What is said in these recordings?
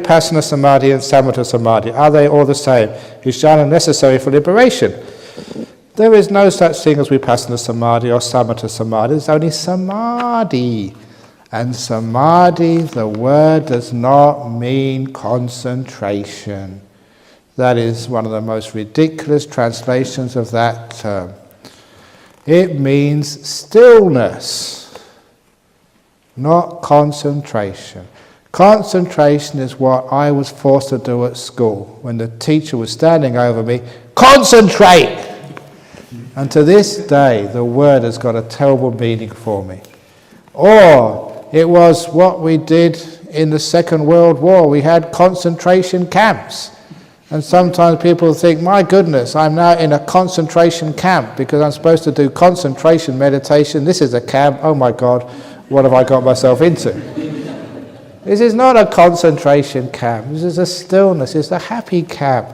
Vipassana Samadhi and Samatha Samadhi? Are they all the same? Is jhana necessary for liberation? There is no such thing as Vipassana Samadhi or Samatha Samadhi. There's only Samadhi. And Samadhi, the word does not mean concentration. That is one of the most ridiculous translations of that term. It means stillness, not concentration. Concentration is what I was forced to do at school when the teacher was standing over me. Concentrate! And to this day, the word has got a terrible meaning for me. Or it was what we did in the Second World War. We had concentration camps. And sometimes people think, my goodness, I'm now in a concentration camp because I'm supposed to do concentration meditation. This is a camp. Oh my God, what have I got myself into? This is not a concentration camp. This is a stillness. It's a happy camp.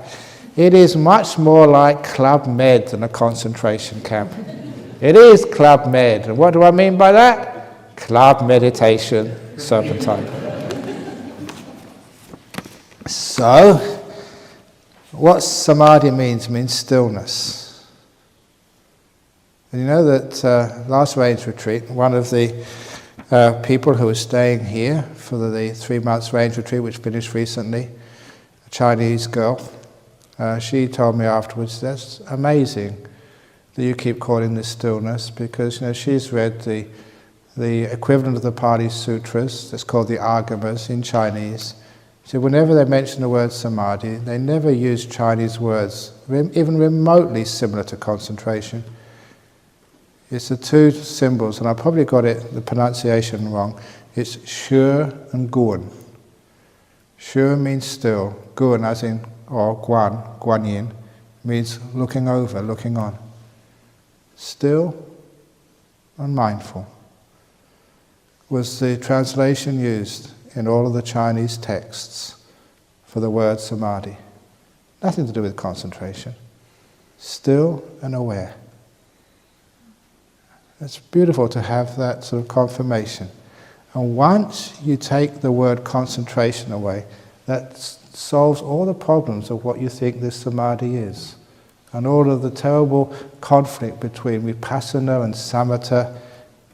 It is much more like Club Med than a concentration camp. It is Club Med. And what do I mean by that? Club meditation, serpentine. So, what samadhi means stillness. And you know that last range retreat, one of the people who was staying here for the 3 months range retreat, which finished recently, a Chinese girl, she told me afterwards, that's amazing that you keep calling this stillness, because she's read the equivalent of the Pali Sutras, that's called the Agamas in Chinese. So whenever they mention the word samadhi, they never use Chinese words, even remotely similar to concentration. It's the two symbols, and I probably got the pronunciation wrong. It's shu and guan. Shu means still, guan as in, or guan yin, means looking over, looking on. Still and mindful was the translation used in all of the Chinese texts for the word samadhi. Nothing to do with concentration. Still and aware. It's beautiful to have that sort of confirmation. And once you take the word concentration away, that solves all the problems of what you think this samadhi is. And all of the terrible conflict between vipassana and samatha,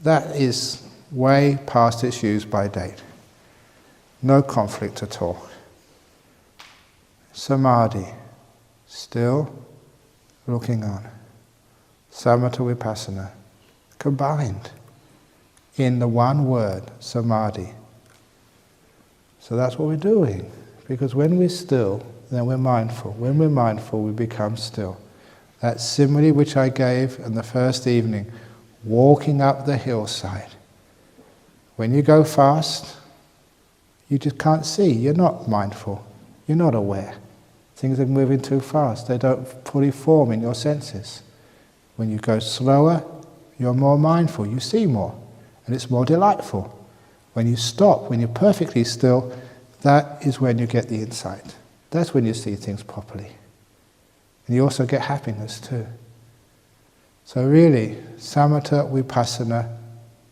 that is way past its use by date. No conflict at all. Samadhi, still, looking on. Samatha vipassana, combined in the one word, samadhi. So that's what we're doing. Because when we're still, then we're mindful. When we're mindful, we become still. That simile which I gave in the first evening, walking up the hillside. When you go fast, you just can't see. You're not mindful. You're not aware. Things are moving too fast. They don't fully form in your senses. When you go slower, you're more mindful. You see more. And it's more delightful. When you stop, when you're perfectly still, that is when you get the insight. That's when you see things properly. And you also get happiness too. So really, samatha, vipassana,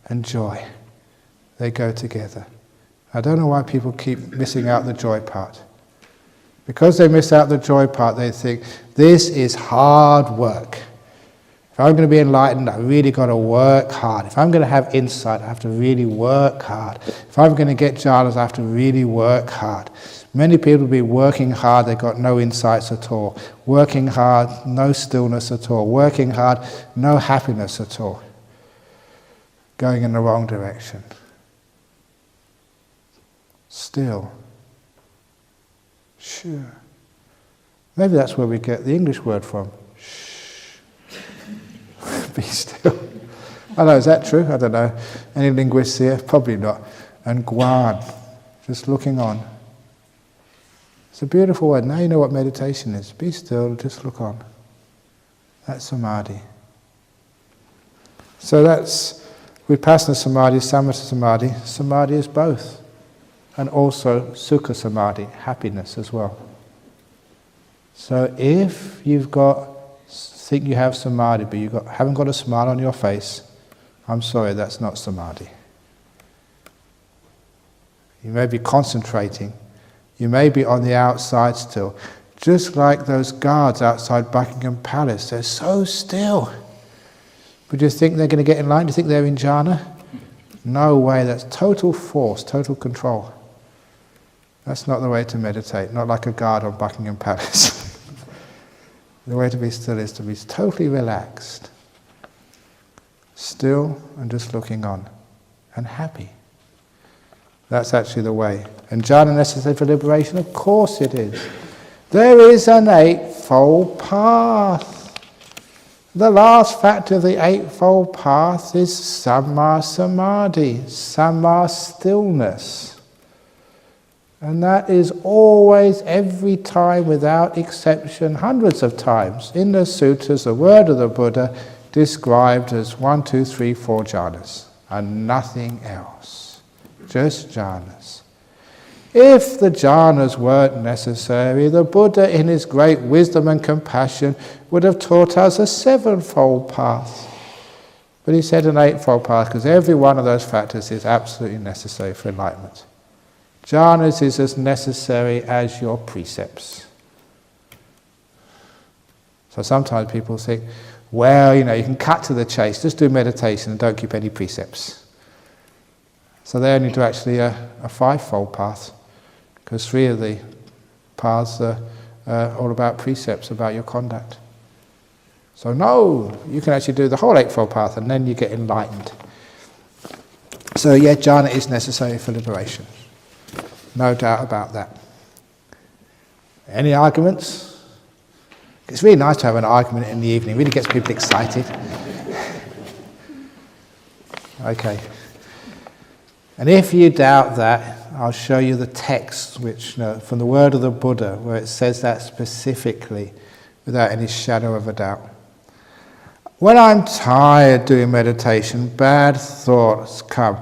and joy, they go together. I don't know why people keep missing out the joy part. Because they miss out the joy part, they think, this is hard work. If I'm going to be enlightened, I've really got to work hard. If I'm going to have insight, I have to really work hard. If I'm going to get jhanas, I have to really work hard. Many people will be working hard, they've got no insights at all. Working hard, no stillness at all. Working hard, no happiness at all. Going in the wrong direction. Still. Sure. Maybe that's where we get the English word from. Shh. Be still. I know, is that true? I don't know. Any linguists here? Probably not. And guan, just looking on. It's a beautiful word. Now you know what meditation is. Be still, just look on. That's samadhi. So that's vipassana samadhi, samatha samadhi. Samadhi is both. And also sukha samadhi, happiness as well. So if you've think you have samadhi, but you haven't got a smile on your face, I'm sorry, that's not samadhi. You may be concentrating, You may be on the outside still. Just like those guards outside Buckingham Palace, they're so still. But do you think they're going to get in line? Do you think they're in jhana? No way, that's total force, total control. That's not the way to meditate, not like a guard on Buckingham Palace. The way to be still is to be totally relaxed, still and just looking on, and happy. That's actually the way. And jhana necessary for liberation? Of course it is. There is an eightfold path. The last factor of the eightfold path is samma samadhi, samma stillness. And that is always, every time, without exception, hundreds of times, in the sutras, the word of the Buddha described as 1, 2, 3, 4 jhanas, and nothing else. Just jhanas. If the jhanas weren't necessary, the Buddha, in his great wisdom and compassion, would have taught us a sevenfold path. But he said an eightfold path, because every one of those factors is absolutely necessary for enlightenment. Jhanas is as necessary as your precepts. So sometimes people think, well, you can cut to the chase, just do meditation and don't keep any precepts. So they only do actually a fivefold path, because 3 of the paths are all about precepts, about your conduct. So no, you can actually do the whole eightfold path and then you get enlightened. So yeah, jhana is necessary for liberation. No doubt about that. Any arguments? It's really nice to have an argument in the evening, it really gets people excited. Okay. And if you doubt that, I'll show you the text which from the word of the Buddha, where it says that specifically, without any shadow of a doubt. When I'm tired doing meditation, bad thoughts come.